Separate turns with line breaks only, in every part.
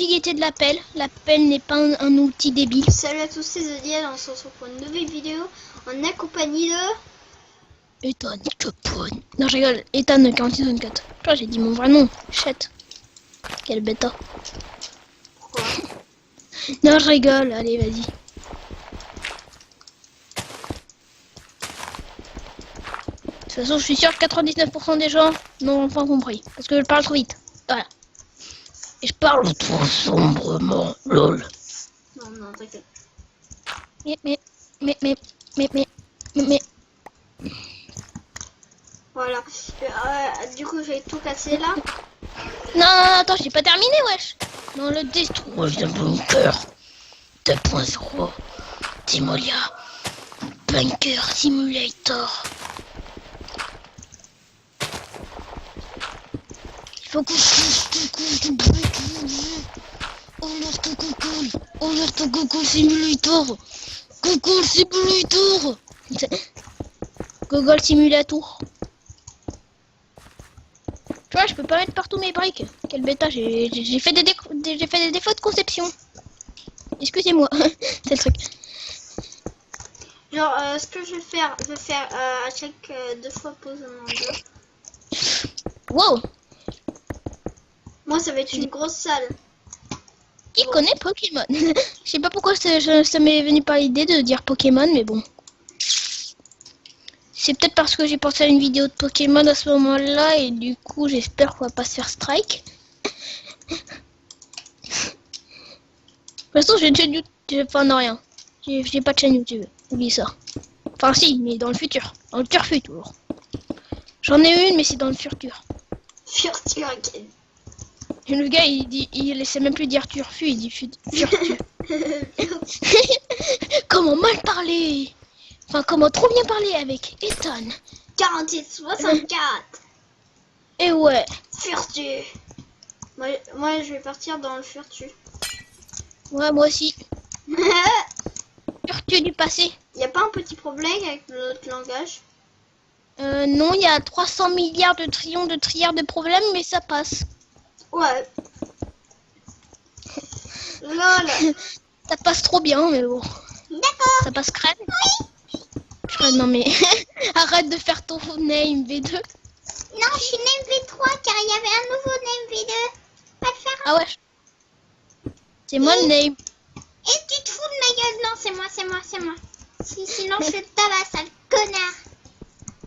utilité de la pelle. La pelle n'est pas un outil débile.
Salut à tous les aliens, on se retrouve pour une nouvelle vidéo en accompagnie de...
Ethan Capone. Non, je rigole. Ethan 4624. Putain, j'ai dit mon vrai nom. Chette. Quel bêta.
Pourquoi?
Non, je rigole. Allez, vas-y. De toute façon, je suis sûr que 99% des gens n'ont enfin compris. Parce que je parle trop vite. Voilà. Et je parle trop sombrement. Lol.
Non, t'inquiète.
Mais.
Voilà. Du coup, j'ai tout cassé là.
Non, attends, j'ai pas terminé, wesh. Non, le destroy d'un bunker 2.0 Timolia Bunker Simulator. Il faut que Google Simulator. Google Simulator. Google Simulator. Tu vois, je peux pas mettre partout mes briques. Quel bêta, j'ai fait des défauts de conception. Excusez-moi, c'est le truc.
Genre, ce que je vais faire à chaque 2 fois pause en anglais.
Wow,
Moi, ça va être une grosse salle.
qui connaît Pokémon? Je sais pas pourquoi ça m'est venu par l'idée de dire Pokémon, mais bon. C'est peut-être parce que j'ai pensé à une vidéo de Pokémon à ce moment-là et du coup j'espère qu'on va pas se faire strike. De toute façon j'ai une chaîne YouTube, enfin non rien. J'ai pas de chaîne YouTube, oublie ça. Enfin si, mais dans le futur. Dans le turfu toujours. J'en ai une mais c'est dans le futur.
Furtu, ok.
Et le gars il essaie même plus de dire turfu, il dit furtu. Comment mal parler? Enfin, comment trop bien parler avec Ethan.
48-64.
Et ouais.
Furtu. Moi, je vais partir dans le furtu.
Ouais, moi aussi. Furtu du passé.
Y a pas un petit problème avec notre langage?
Non, il y a 300 milliards de trillions de trilliards de problèmes, mais ça passe.
Ouais. Lol.
Ça passe trop bien, mais bon.
D'accord.
Ça passe crème. Non mais arrête de faire ton name V2.
Non, je suis name V3 car il y avait un nouveau name V2. Pas le faire.
Ah ouais. C'est moi le name.
Et tu te fous de ma gueule? Non, c'est moi. Sinon je te tabasse, sale connard.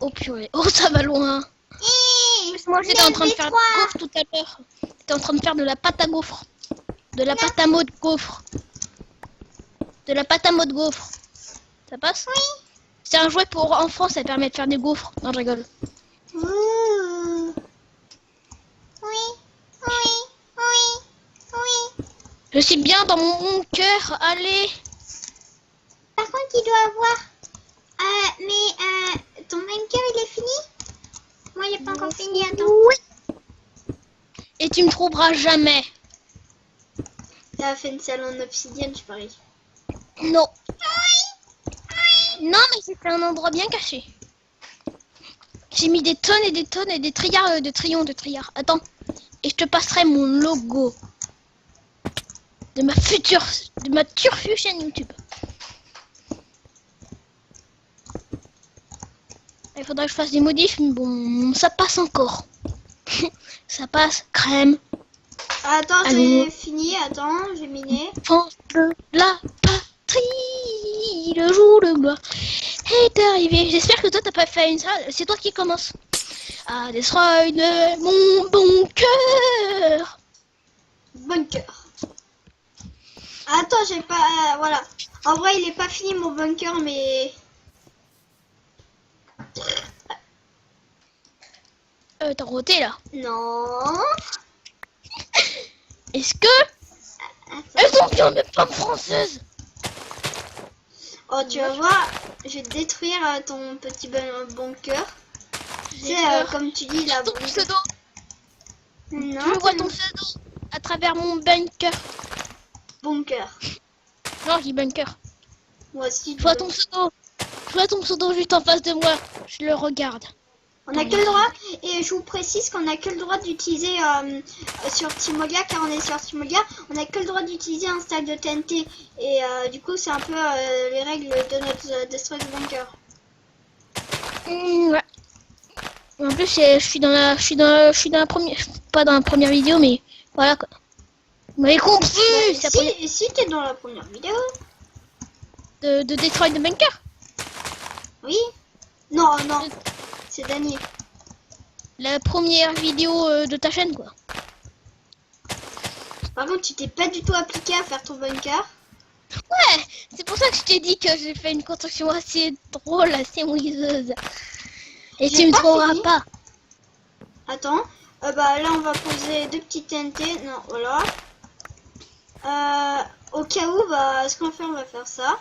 Oh purée. Oh ça va loin. Moi j'étais en train de faire de la gaufre tout à l'heure. J'étais en train de faire de la pâte à gaufre. De la pâte à mots de gaufre. De la pâte à mots de gaufre. Ça passe?
Oui.
C'est un jouet pour enfants, ça permet de faire des gaufres. Non, je rigole.
Oui.
Je suis bien dans mon bon cœur, allez.
Par contre, il doit avoir... ton bunker, il est fini? Moi, il est pas encore fini, attends.
Oui. Et tu me trouveras jamais.
T'as fait une salle en obsidienne, je parie.
Non. Non, mais c'était un endroit bien caché. J'ai mis des tonnes et des tonnes et des trilliards de trilliards. Attends. Et je te passerai mon logo. De ma turfu chaîne YouTube. Il faudrait que je fasse des modifs, mais bon, ça passe encore. Ça passe, crème.
Attends,
Allô.
c'est fini, attends, j'ai miné.
Enfant de la patrie, le jour de gloire est arrivé. J'espère que toi t'as pas fait une salle. C'est toi qui commence. À destroy de mon bon cœur.
Bunker. Attends, j'ai pas... voilà. En vrai, il est pas fini mon bunker, mais...
T'as roté là.
Non.
Est-ce que
Attends.
elles ont bien des femmes françaises?
Oh, tu vas voir, je vais détruire ton petit bunker. C'est comme tu dis, la
ton pseudo.
Non,
Je vois ton pseudo à travers mon bunker.
bunker.
Non, je dis bunker.
Moi aussi.
Je vois ton pseudo. Je vois ton pseudo juste en face de moi. Je le regarde.
On a que le droit, et je vous précise qu'on a que le droit d'utiliser sur Timolia, car on est sur Timolia, on a que le droit d'utiliser un stack de TNT. Et du coup, c'est un peu les règles de notre Destroy the Bunker.
Ouais. En plus, je suis dans la première, pas dans la première vidéo, mais voilà quoi. Vous m'avez compris.
Bah, si t'es dans la première vidéo.
De Destroy the Bunker.
Oui. Non, non. C'est Dany.
La première vidéo de ta chaîne quoi.
Par contre, tu t'es pas du tout appliqué à faire ton bunker.
Ouais, c'est pour ça que je t'ai dit que j'ai fait une construction assez drôle, assez mouilleuse. Et tu me trouveras pas.
Attends, bah là on va poser 2 petits TNT. Non, voilà. Au cas où, bah ce qu'on va faire, on va faire ça.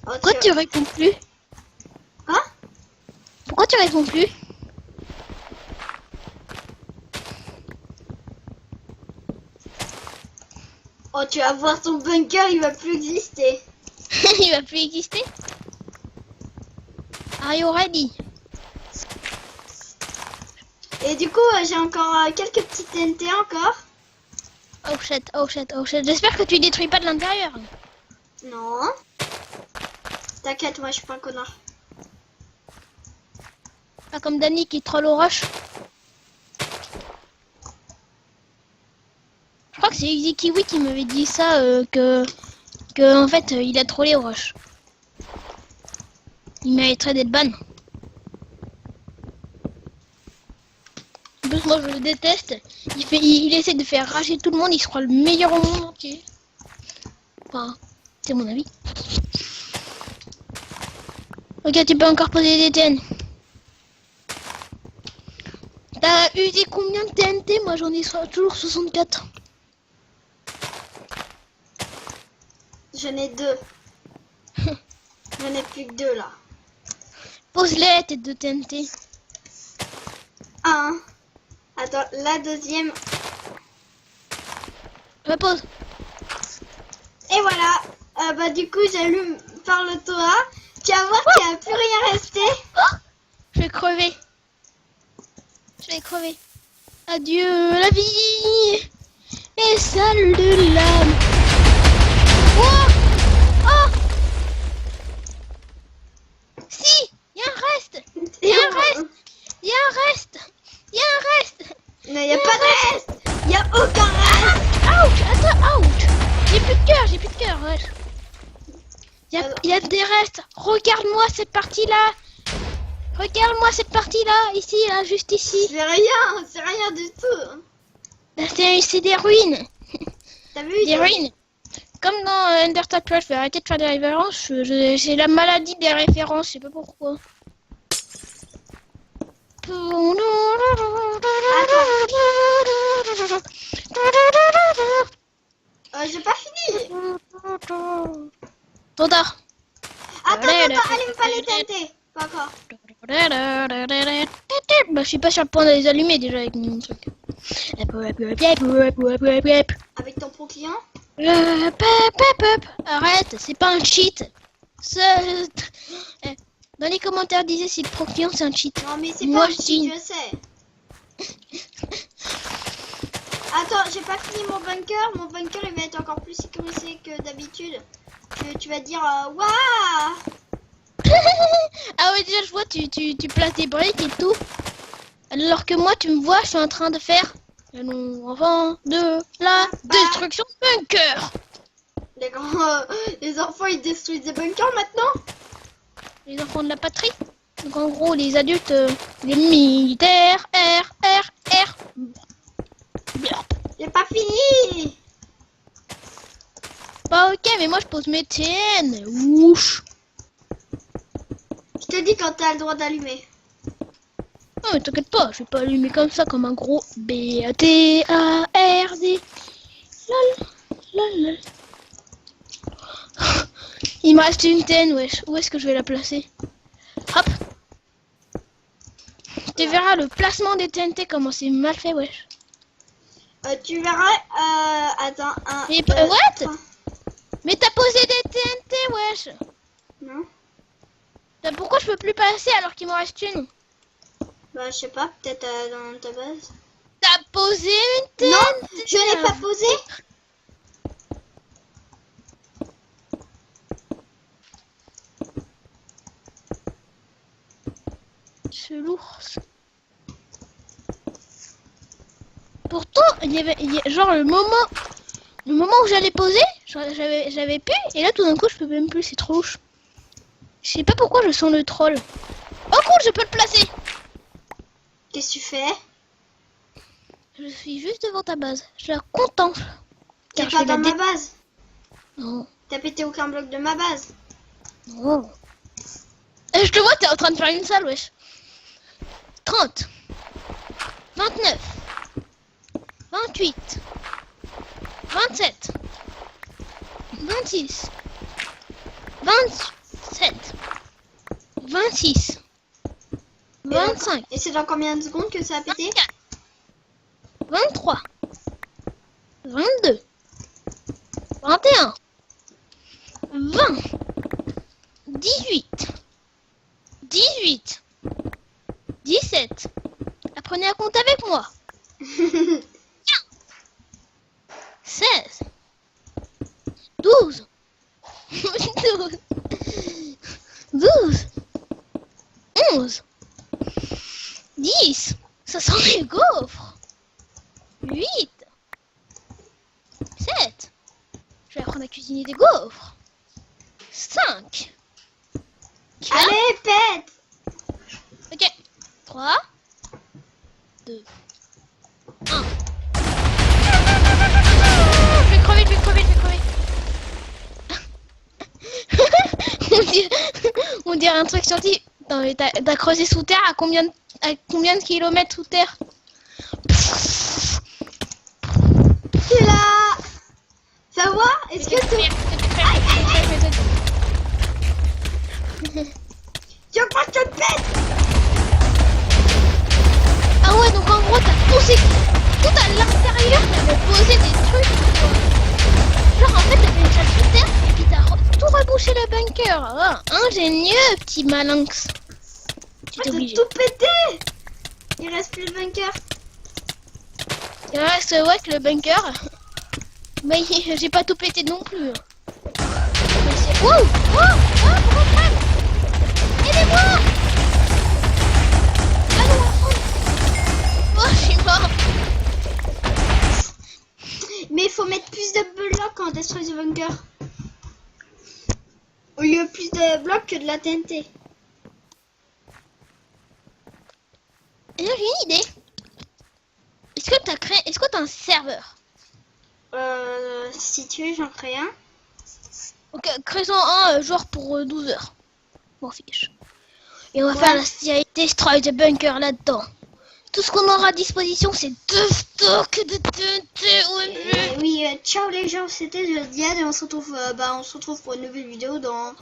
Oh,
Pourquoi tu réponds plus?
Quoi?
Pourquoi tu réponds plus?
Oh, tu vas voir, ton bunker, il va plus exister.
Il va plus exister? Are you ready?
Et du coup, j'ai encore quelques petits TNT encore.
Oh shit, oh shit, oh shit. J'espère que tu détruis pas de l'intérieur.
Non. T'inquiète, moi je suis pas un connard.
Pas comme Dany qui troll au rush. Je crois que c'est Easy Kiwi qui m'avait dit ça, que en fait il a trollé au rush. Il mériterait d'être ban. En plus moi je le déteste. Il essaie de faire rager tout le monde, il se croit le meilleur au monde entier. Enfin, c'est mon avis. Ok, tu peux encore poser des TN. T'as usé combien de TNT? Moi j'en ai toujours 64.
J'en ai 2. J'en ai plus que 2 là.
Pose-les tes 2 TNT.
1. Attends, la deuxième.
Repose.
Et voilà. Bah du coup, j'allume par le toit. Tu vas voir qu'il n'y a plus rien resté.
Oh, je vais crever. Je vais crever. Adieu la vie. Et salut l'âme. Oh, oh. Si, il y a un reste. Il y a un reste. Il y a un reste. Il y a un reste.
Non, il n'y a pas de reste. Il n'y a aucun reste.
Ouch, attends, ouch. J'ai plus de cœur, wesh. Il y a des restes. Regarde-moi cette partie-là. Regarde-moi cette partie-là. Ici, là, juste ici.
C'est rien du tout.
Là, c'est des ruines.
T'as vu?
Des ruines. Comme dans Undertale, je vais arrêter de faire des références. J'ai la maladie des références, je sais pas pourquoi.
J'ai pas fini.
Trop tard.
Attends, allume pas les TNT. Pas encore.
Bah, je suis pas sur le point de les allumer déjà avec mon truc.
Avec ton pro client?
Arrête, c'est pas un cheat. Dans les commentaires, disait si le pro client c'est un cheat.
Non, mais c'est
Moi,
pas un cheat, je sais. Attends, j'ai pas fini mon bunker. Mon bunker il va être encore plus sécurisé que d'habitude. Tu vas dire waouh.
Ah ouais, déjà je vois tu places des briques et tout. Alors que moi tu me vois, je suis en train de faire le enfant de la destruction de bunker.
Les enfants ils détruisent des bunkers maintenant.
Les enfants de la patrie. Donc en gros les adultes, les militaires, R.
J'ai pas fini.
Bah ok, mais moi je pose mes TN. Ouch.
Je te dis quand t'as le droit d'allumer.
Non mais t'inquiète pas, je vais pas allumer comme ça comme un gros B-A-T-A-R-D. Lol. Il me reste une TN, wesh. Où est-ce que je vais la placer? Hop. Tu verras le placement des TNT comment c'est mal fait, wesh.
Tu verras. Attends.
Et what? Mais t'as posé des TNT, wesh.
Non.
Pourquoi je peux plus passer alors qu'il m'en reste une?
Bah, je sais pas, peut-être dans ta base.
T'as posé une TNT?
Non, je n'ai pas posé.
Ce l'ours. Pourtant, genre le moment où j'allais poser, j'avais pu, et là tout d'un coup je peux même plus, c'est trop louche. Je sais pas pourquoi je sens le troll. Oh cool, je peux le placer.
Qu'est-ce que tu fais?
Je suis juste devant ta base, je la contemple.
T'es pas dans ma base?
Non.
T'as pété aucun bloc de ma base?
Non. Je te vois, t'es en train de faire une salle, wesh. 30, 29, 28, 27, 26, 27, 26, 25.
Et c'est dans combien de secondes que ça a pété?
23, 22, 21, 20, 18, 18, 17. Apprenez à compter avec moi. 16, 12, 12, 11, 10. Ça sent les gaufres. 8, 7. Je vais apprendre à cuisiner des gaufres. 5. 4.
Allez, pète!
Ok. 3, 2, 1. Je vais crever. On dirait un truc scientifique. Non mais t'as creusé sous terre à combien de kilomètres sous terre?
C'est là! Ça va? Est-ce que tu... Tu veux pas que je te pète?
Ah ouais, donc en gros t'as posé tout à l'intérieur, t'avais posé des trucs. Genre en fait t'avais une salle sous terre et puis t'as tout rebouché le bunker. Ah, ingénieux, petit malinx. Tu t'es obligé.
tout pété! Il reste plus le bunker.
Il reste ouais que le bunker. Mais j'ai pas tout pété non plus. Mais c'est... Wow! Pourquoi crème? Aidez-moi! Allons, oh, je suis mort.
Mais il faut mettre plus de blocs quand on détruit le bunker. Au lieu plus de blocs que de la TNT.
Et là j'ai une idée. Est-ce que t'as un serveur?
Si tu veux, j'en crée un.
Ok, crée-en un genre pour 12 heures. Bon, fiche. Et on va faire la série Destroy the Bunker là-dedans. Tout ce qu'on aura à disposition, c'est 2 stocks de TNT.
Oui, ciao les gens, c'était Diane et on se retrouve pour une nouvelle vidéo dans